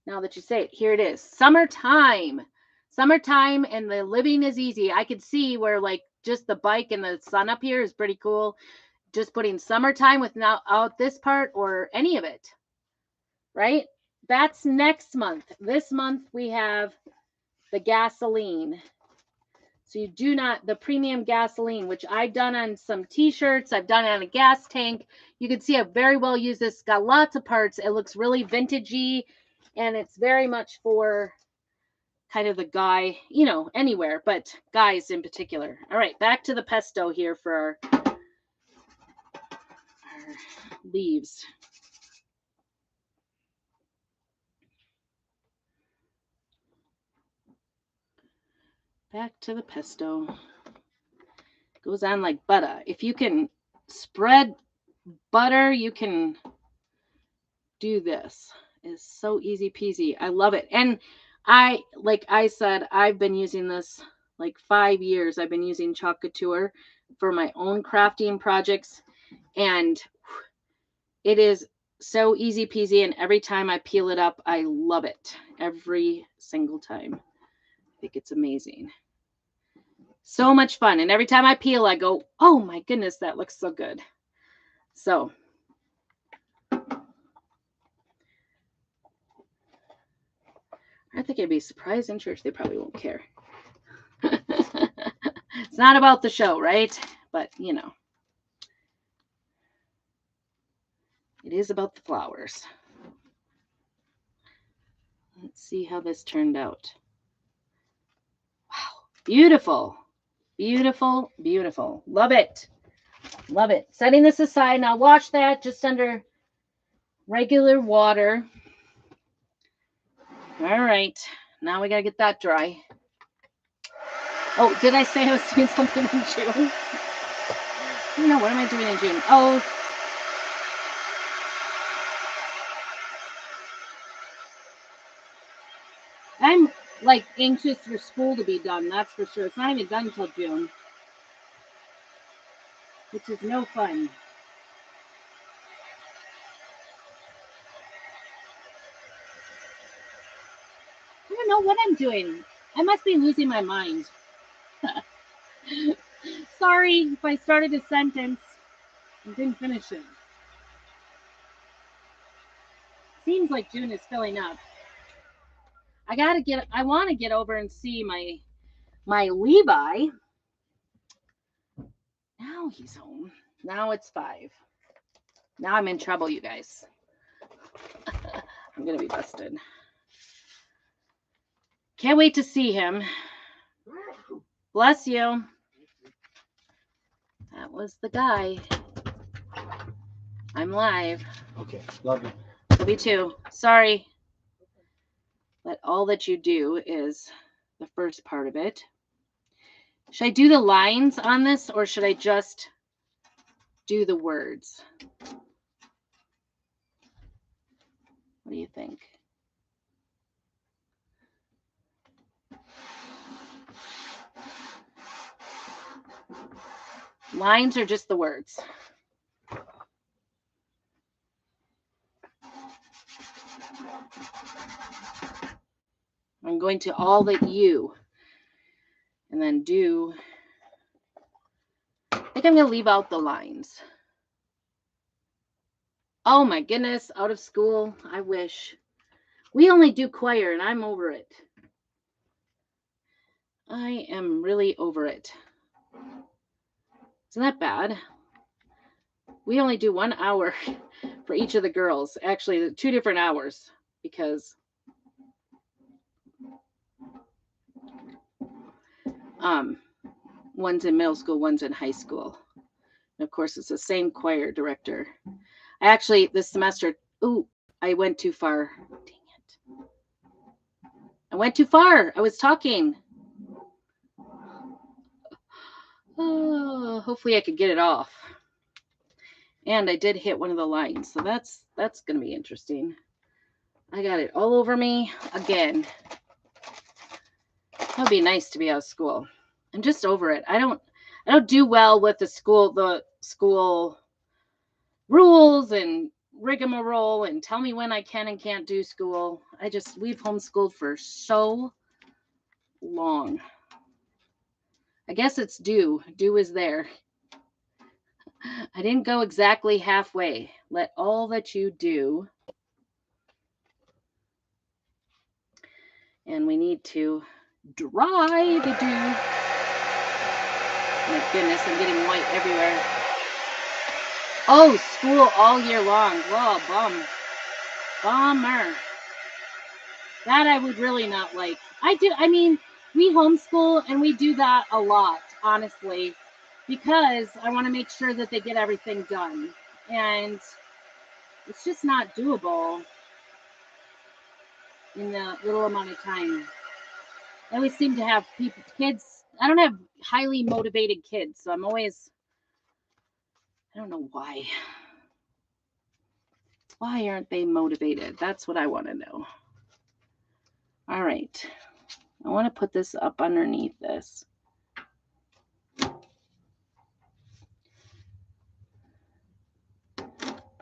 Now that you say it, here it is. Summertime. Summertime, and the living is easy. I could see where like just the bike and the sun up here is pretty cool. Just putting summertime without out this part or any of it. Right? That's next month. This month we have the gasoline. So you do not, the premium gasoline, which I've done on some t-shirts. I've done it on a gas tank. You can see I very well use this. It's got lots of parts. It looks really vintagey, and it's very much for kind of the guy, you know, anywhere, but guys in particular. All right, back to the pesto here for our leaves. Back to the pesto. Goes on like butter. If you can spread butter, you can do this. It's so easy peasy. I love it. And like I said, I've been using this like 5 years. I've been using Chalk Couture for my own crafting projects, and it is so easy peasy. And every time I peel it up, I love it every single time. I think it's amazing. So much fun. And every time I peel, I go, oh my goodness, that looks so good. So I think I'd be surprised in church. They probably won't care. It's not about the show, right? But, you know, it is about the flowers. Let's see how this turned out. Wow. Beautiful. Beautiful, beautiful. Love it. Love it. Setting this aside. Now wash that just under regular water. All right. Now we got to get that dry. Oh, did I say I was doing something in June? No, what am I doing in June? Oh, I'm like anxious for school to be done. That's for sure. It's not even done until June, which is no fun. I don't know what I'm doing. I must be losing my mind. Sorry if I started a sentence and didn't finish it. Seems like June is filling up. I want to get over and see my Levi. Now he's home. Now it's 5. Now I'm in trouble, you guys. I'm going to be busted. Can't wait to see him. Bless you. That was the guy. I'm live.
Okay, love you.
Love you too. Sorry. But all that you do is the first part of it. Should I do the lines on this, or should I just do the words? What do you think? Lines or just the words? I'm going to all that you and then do. I think I'm going to leave out the lines. Oh my goodness, out of school. I wish. We only do choir and I'm over it. I am really over it. Isn't that bad? We only do 1 hour for each of the girls. Actually, 2 different hours because one's in middle school, one's in high school. And of course, it's the same choir director. I actually, this semester, I went too far. Dang it. I went too far. I was talking. Oh, hopefully I could get it off. And I did hit one of the lines, so that's going to be interesting. I got it all over me again. It would be nice to be out of school. I'm just over it. I don't do well with the school rules and rigmarole and tell me when I can and can't do school. We've homeschooled for so long. I guess it's due. Due is there. I didn't go exactly halfway. Let all that you do. And we need to dry the dew. My goodness, I'm getting white everywhere. Oh, school all year long. Whoa, bummer. That I would really not like. I mean, we homeschool and we do that a lot, honestly, because I want to make sure that they get everything done. And it's just not doable in the little amount of time. I always seem to have kids. I don't have highly motivated kids, so I'm always, I don't know why. Why aren't they motivated? That's what I want to know. All right. I want to put this up underneath this. But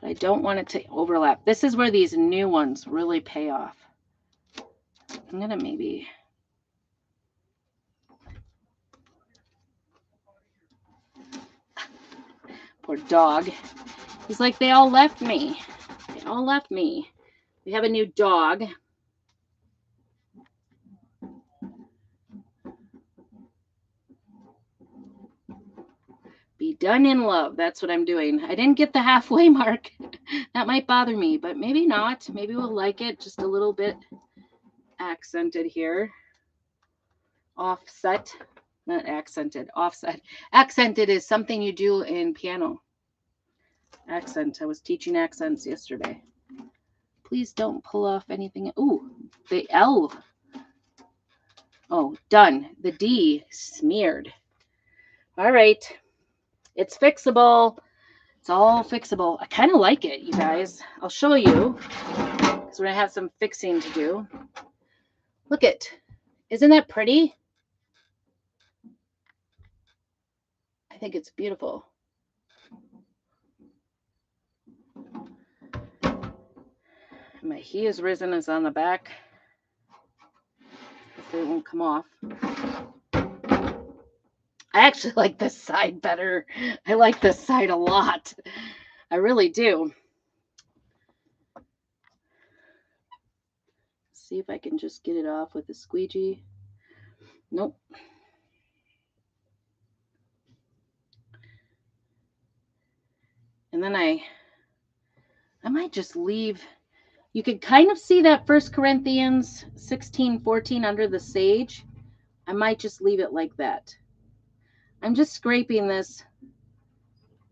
I don't want it to overlap. This is where these new ones really pay off. I'm going to maybe... Poor dog. He's like, they all left me. They all left me. We have a new dog. Be done in love. That's what I'm doing. I didn't get the halfway mark. That might bother me, but maybe not. Maybe we'll like it just a little bit accented here. Offset. Not accented. Offset. Accented is something you do in piano. Accent. I was teaching accents yesterday. Please don't pull off anything. Ooh, the L. Oh, done. The D smeared. All right. It's fixable. It's all fixable. I kind of like it, you guys. I'll show you because we're going to have some fixing to do. Look it. Isn't that pretty? I think it's beautiful. My He is Risen is on the back. Hopefully it won't come off. I actually like this side better. I like this side a lot. I really do. See if I can just get it off with a squeegee. Nope. And then I might just leave. You could kind of see that 1 Corinthians 16:14 under the sage. I might just leave it like that. I'm just scraping this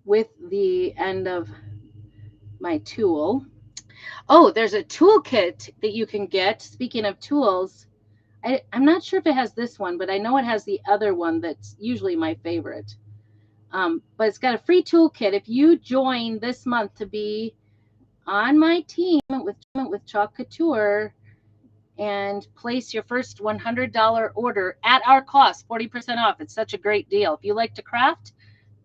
with the end of my tool. Oh, there's a toolkit that you can get. Speaking of tools, I'm not sure if it has this one, but I know it has the other one that's usually my favorite. But it's got a free toolkit. If you join this month to be on my team with Chalk Couture and place your first $100 order at our cost, 40% off. It's such a great deal. If you like to craft,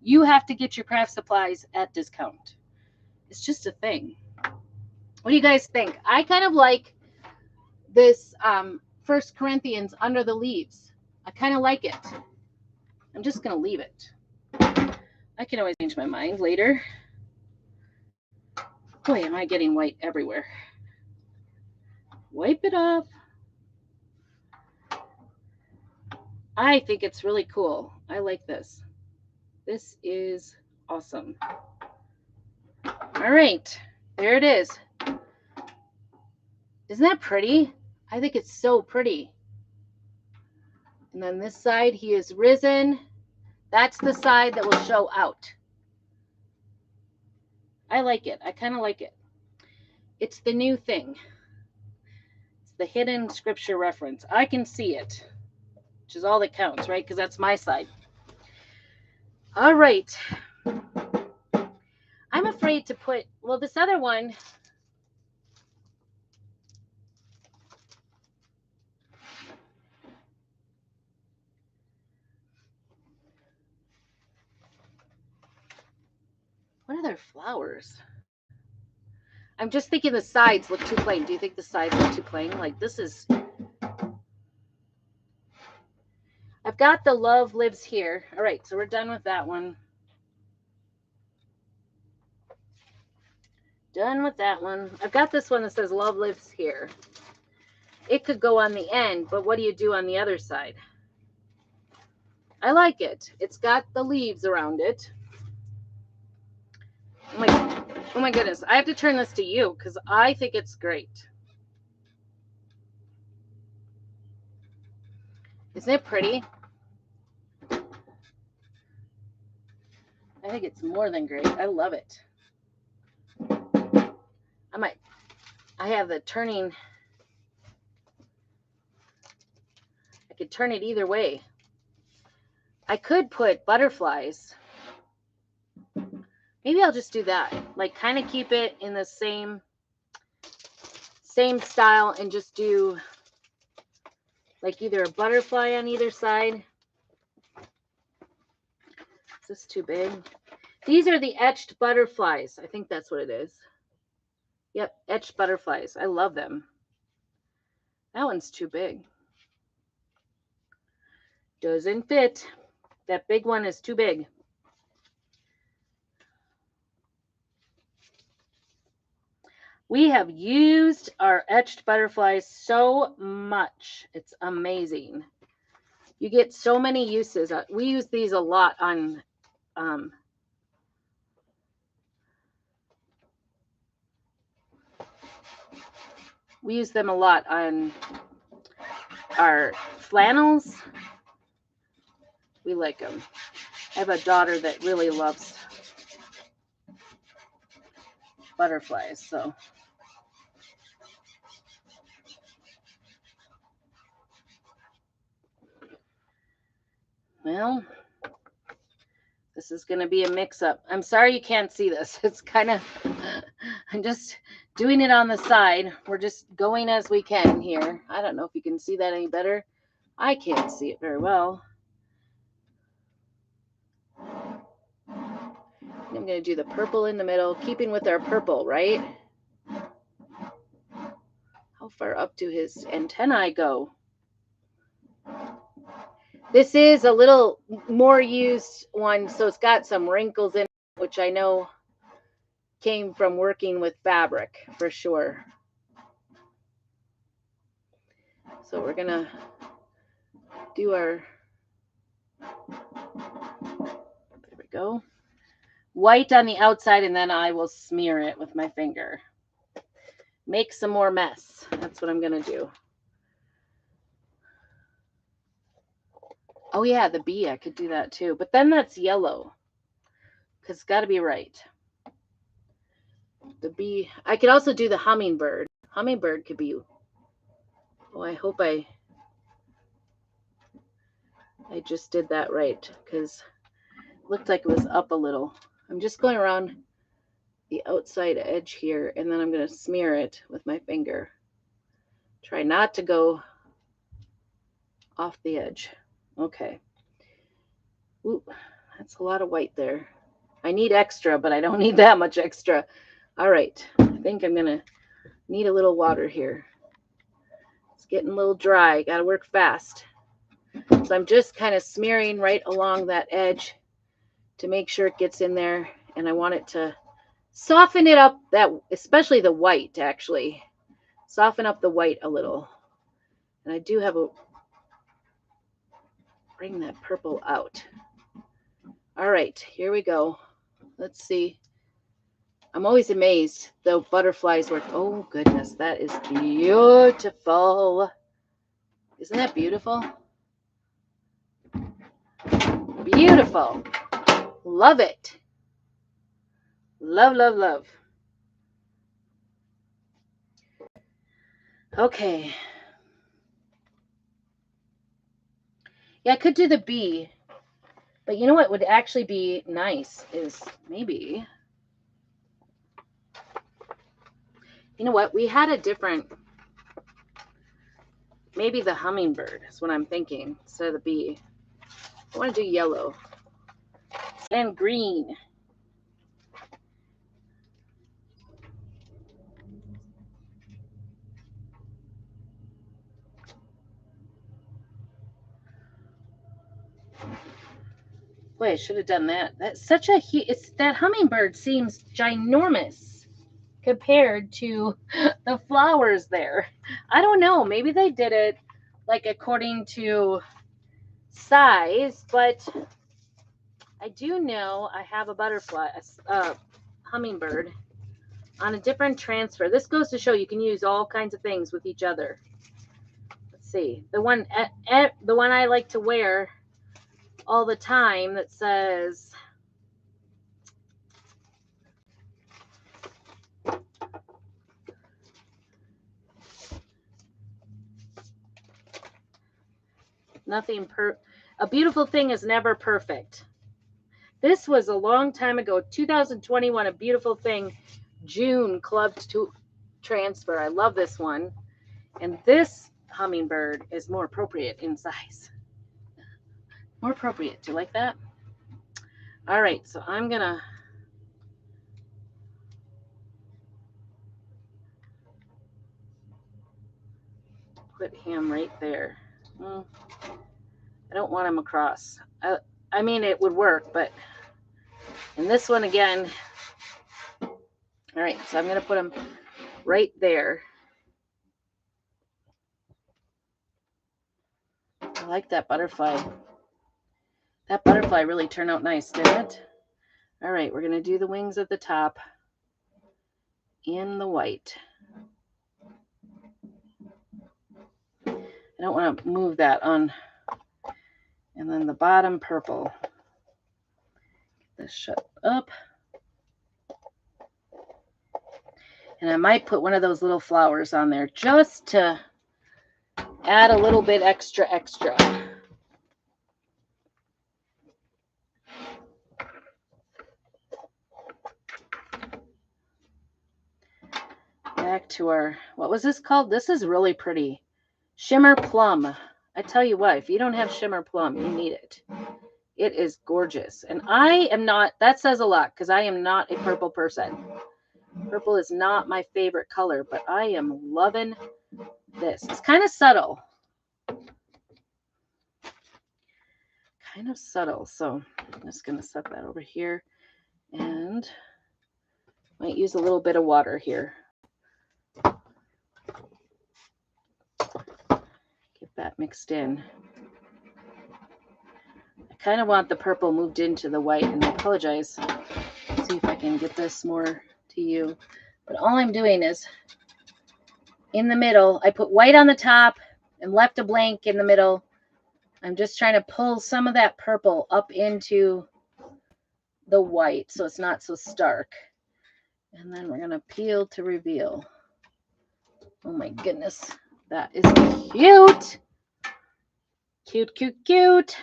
you have to get your craft supplies at discount. It's just a thing. What do you guys think? I kind of like this 1 Corinthians under the leaves. I kind of like it. I'm just going to leave it. I can always change my mind later. Boy, am I getting white everywhere. Wipe it off. I think it's really cool. I like this. This is awesome. All right, there it is. Isn't that pretty? I think it's so pretty. And then this side, He is risen. That's the side that will show out. I like it. I kind of like it. It's the new thing. It's the hidden scripture reference. I can see it, which is all that counts, right? Because that's my side. All right. I'm afraid to put, well, this other one. What are their flowers? I'm just thinking the sides look too plain. Do you think the sides look too plain? Like this is, I've got the Love Lives Here. All right, so we're done with that one. Done with that one. I've got this one that says Love Lives Here. It could go on the end, but what do you do on the other side? I like it. It's got the leaves around it. Oh my goodness. I have to turn this to you because I think it's great. Isn't it pretty? I think it's more than great. I love it. I have the turning. I could turn it either way. I could put butterflies. Maybe I'll just do that. Like kind of keep it in the same style and just do like either a butterfly on either side. Is this too big? These are the etched butterflies. I think that's what it is. Yep, etched butterflies. I love them. That one's too big. Doesn't fit. That big one is too big. We have used our etched butterflies so much. It's amazing. You get so many uses. We use these a lot on we use them a lot on our flannels. We like them. I have a daughter that really loves butterflies, so well, this is going to be a mix-up. I'm sorry you can't see this. It's kind of, I'm just doing it on the side. We're just going as we can here. I don't know if you can see that any better. I can't see it very well. I'm going to do the purple in the middle, keeping with our purple, right? How far up do his antennae go? This is a little more used one, so it's got some wrinkles in it, which I know came from working with fabric for sure. So we're going to do our, there we go, white on the outside, and then I will smear it with my finger. Make some more mess. That's what I'm going to do. Oh yeah, the bee, I could do that too. But then that's yellow. Because it's got to be right. The bee. I could also do the hummingbird. Hummingbird could be. Oh, I hope I just did that right. Because it looked like it was up a little. I'm just going around the outside edge here. And then I'm going to smear it with my finger. Try not to go off the edge. Okay. Ooh, that's a lot of white there. I need extra, but I don't need that much extra. All right. I think I'm going to need a little water here. It's getting a little dry. Got to work fast. So I'm just kind of smearing right along that edge to make sure it gets in there. And I want it to soften it up, that especially the white, actually. Soften up the white a little. And I do have a, bring that purple out. All right, here we go. Let's see. I'm always amazed, though butterflies work. Oh, goodness, that is beautiful. Isn't that beautiful? Beautiful. Love it. Love, love, love. Okay. Yeah, I could do the bee. But you know what would actually be nice is maybe, you know what, we had a different, maybe the hummingbird is what I'm thinking instead of the bee. I want to do yellow and green. Boy, I should have done that. That's such a it's that hummingbird seems ginormous compared to the flowers there. I don't know. Maybe they did it like according to size, but I do know I have a butterfly, a hummingbird on a different transfer. This goes to show you can use all kinds of things with each other. Let's see. The one I like to wear all the time that says a beautiful thing is never perfect. This was a long time ago, 2021, a beautiful thing, June clubbed to transfer. I love this one. And this hummingbird is more appropriate in size. More appropriate. Do you like that? All right, so I'm gonna put him right there. I don't want him across. I mean, it would work, but in this one again. All right, so I'm gonna put him right there. I like that butterfly. That butterfly really turned out nice, didn't it? All right, we're gonna do the wings at the top in the white. I don't want to move that on. And then the bottom purple. Get this shut up. And I might put one of those little flowers on there just to add a little bit extra. Back to our, what was this called? This is really pretty. Shimmer Plum. I tell you what, if you don't have Shimmer Plum, you need it. It is gorgeous. And I am not, that says a lot because I am not a purple person. Purple is not my favorite color, but I am loving this. It's kind of subtle. So I'm just going to set that over here and might use a little bit of water here. Get that mixed in. I kind of want the purple moved into the white, and I apologize. Let's see if I can get this more to you. But all I'm doing is in the middle, I put white on the top and left a blank in the middle. I'm just trying to pull some of that purple up into the white so it's not so stark. And then we're going to peel to reveal. Oh my goodness. That is cute. Cute.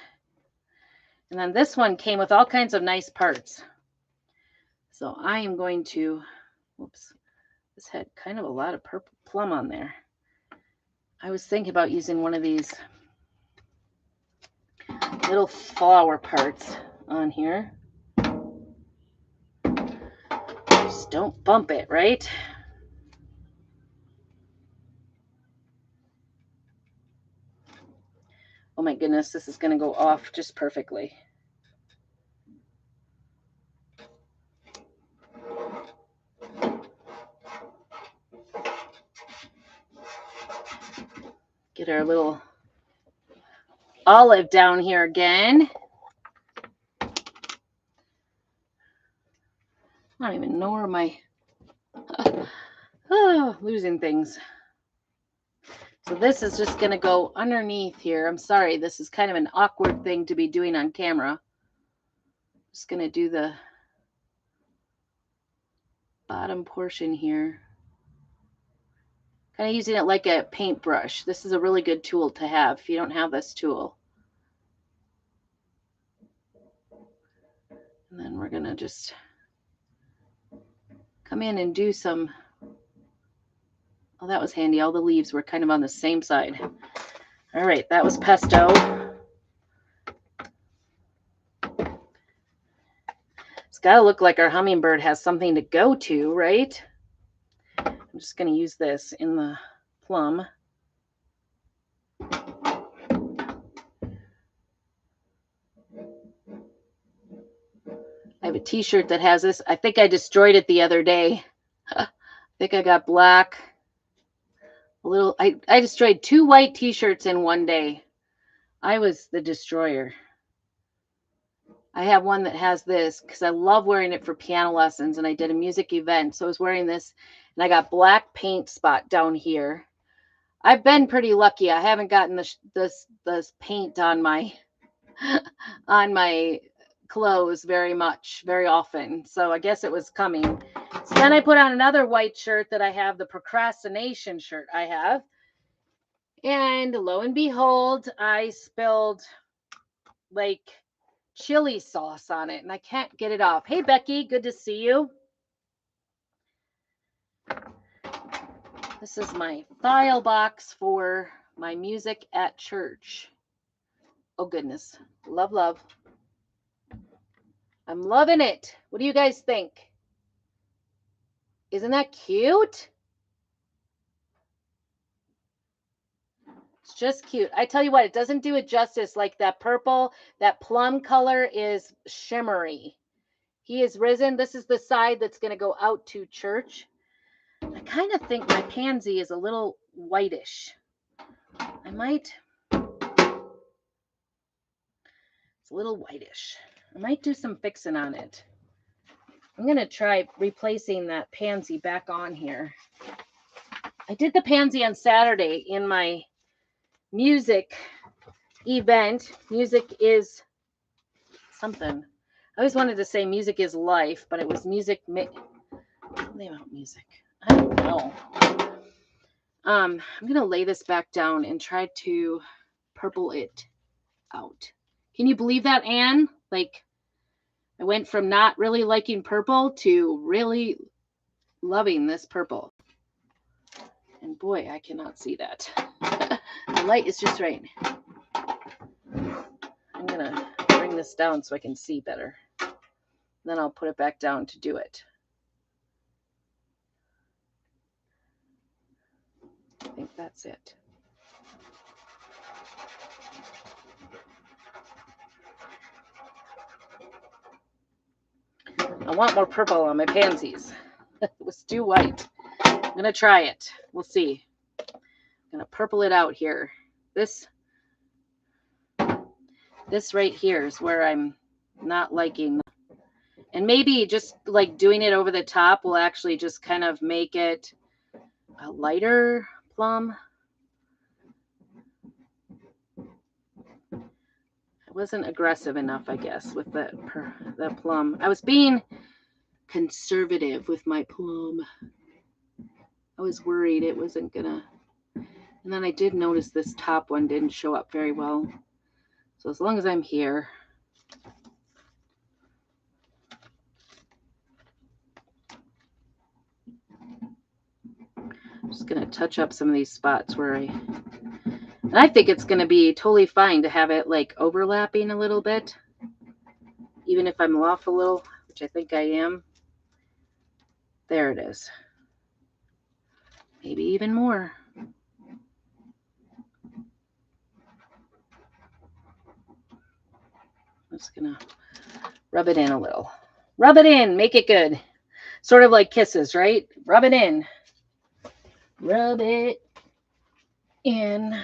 And then this one came with all kinds of nice parts. So I am going to, whoops, this had kind of a lot of purple plum on there. I was thinking about using one of these little flower parts on here. Just don't bump it, right? Oh my goodness, this is going to go off just perfectly. Get our little olive down here again. I don't even know where my losing things. So this is just going to go underneath here. I'm sorry, this is kind of an awkward thing to be doing on camera. Just going to do the bottom portion here. Kind of using it like a paintbrush. This is a really good tool to have if you don't have this tool. And then we're going to just come in and do some, oh, that was handy. All the leaves were kind of on the same side. All right, that was pesto. It's got to look like our hummingbird has something to go to, right? I'm just going to use this in the plum. have a t-shirt that has this. I think I destroyed it the other day. I think I got black. I destroyed 2 white t-shirts in one day. I was the destroyer. I have one that has this because I love wearing it for piano lessons, and I did a music event. So I was wearing this, and I got black paint spot down here. I've been pretty lucky. I haven't gotten this paint on my on my clothes very often. So I guess it was coming. So then I put on another white shirt that I have, the procrastination shirt I have. And lo and behold, I spilled like chili sauce on it, and I can't get it off. Hey, Becky, good to see you. This is my file box for my music at church. Oh, goodness. Love, love. I'm loving it. What do you guys think? Isn't that cute? It's just cute. I tell you what, it doesn't do it justice. Like that purple, that plum color is shimmery. He is risen. This is the side that's going to go out to church. I kind of think my pansy is a little whitish. It's a little whitish. I might do some fixing on it. I'm going to try replacing that pansy back on here. I did the pansy on Saturday in my music event. Music is something. I always wanted to say music is life, but it was music. Something about music. I don't know. I'm going to lay this back down and try to purple it out. Can you believe that, Anne? Like, I went from not really liking purple to really loving this purple. And boy, I cannot see that. The light is just right. I'm going to bring this down so I can see better. Then I'll put it back down to do it. I think that's it. I want more purple on my pansies. It was too white. I'm going to try it. We'll see. I'm going to purple it out here. This right here is where I'm not liking. And maybe just like doing it over the top will actually just kind of make it a lighter plum. I wasn't aggressive enough, I guess, with the plum. I was being conservative with my plum. I was worried it wasn't gonna. And then I did notice this top one didn't show up very well. So as long as I'm here. I'm just gonna touch up some of these spots where and I think it's gonna be totally fine to have it like overlapping a little bit. Even if I'm off a little, which I think I am. There it is. Maybe even more. I'm just gonna rub it in a little. Rub it in, make it good. Sort of like kisses, right? Rub it in. Rub it in.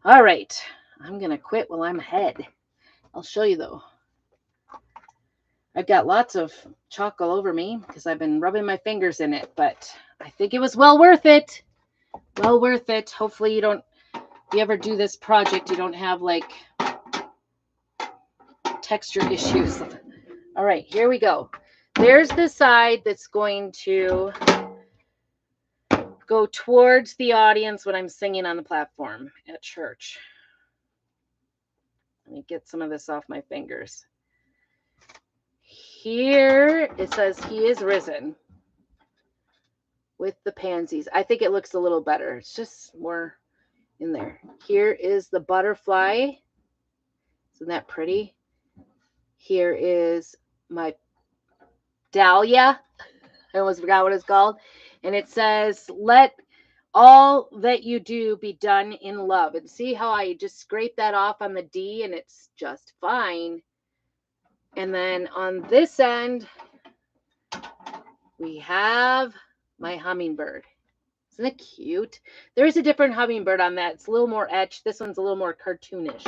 All right. I'm gonna quit while I'm ahead. I'll show you though. I've got lots of chalk all over me because I've been rubbing my fingers in it, but I think it was well worth it. Well worth it. Hopefully if you ever do this project, you don't have like texture issues. All right, here we go. There's the side that's going to go towards the audience when I'm singing on the platform at church. Let me get some of this off my fingers. Here it says he is risen with the pansies. I think it looks a little better. It's just more in there. Here is the butterfly. Isn't that pretty? Here is my dahlia. I almost forgot what it's called. And it says, let all that you do be done in love. And see how I just scrape that off on the D and it's just fine. And then on this end, we have my hummingbird. Isn't it cute? There is a different hummingbird on that. It's a little more etched. This one's a little more cartoonish.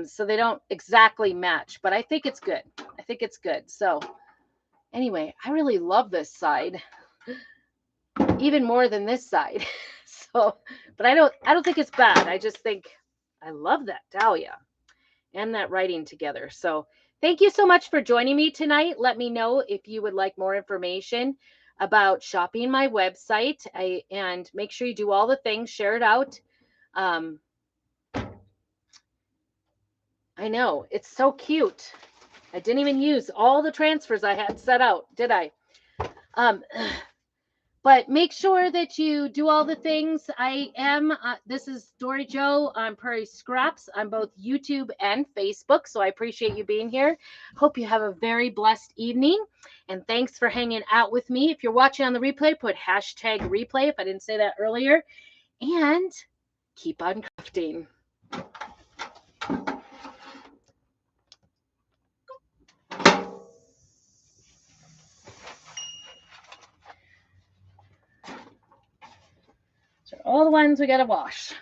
So they don't exactly match, but I think it's good. I think it's good. So anyway, I really love this side even more than this side. So, but I don't think it's bad. I just think I love that dahlia and that writing together. So thank you so much for joining me tonight. Let me know if you would like more information about shopping my website. And make sure you do all the things, share it out. I know, it's so cute. I didn't even use all the transfers I had set out, did I? But make sure that you do all the things. This is Dory Joe on Prairie Scraps on both YouTube and Facebook. So I appreciate you being here. Hope you have a very blessed evening. And thanks for hanging out with me. If you're watching on the replay, put hashtag replay if I didn't say that earlier. And keep on crafting. So all the ones we got to wash.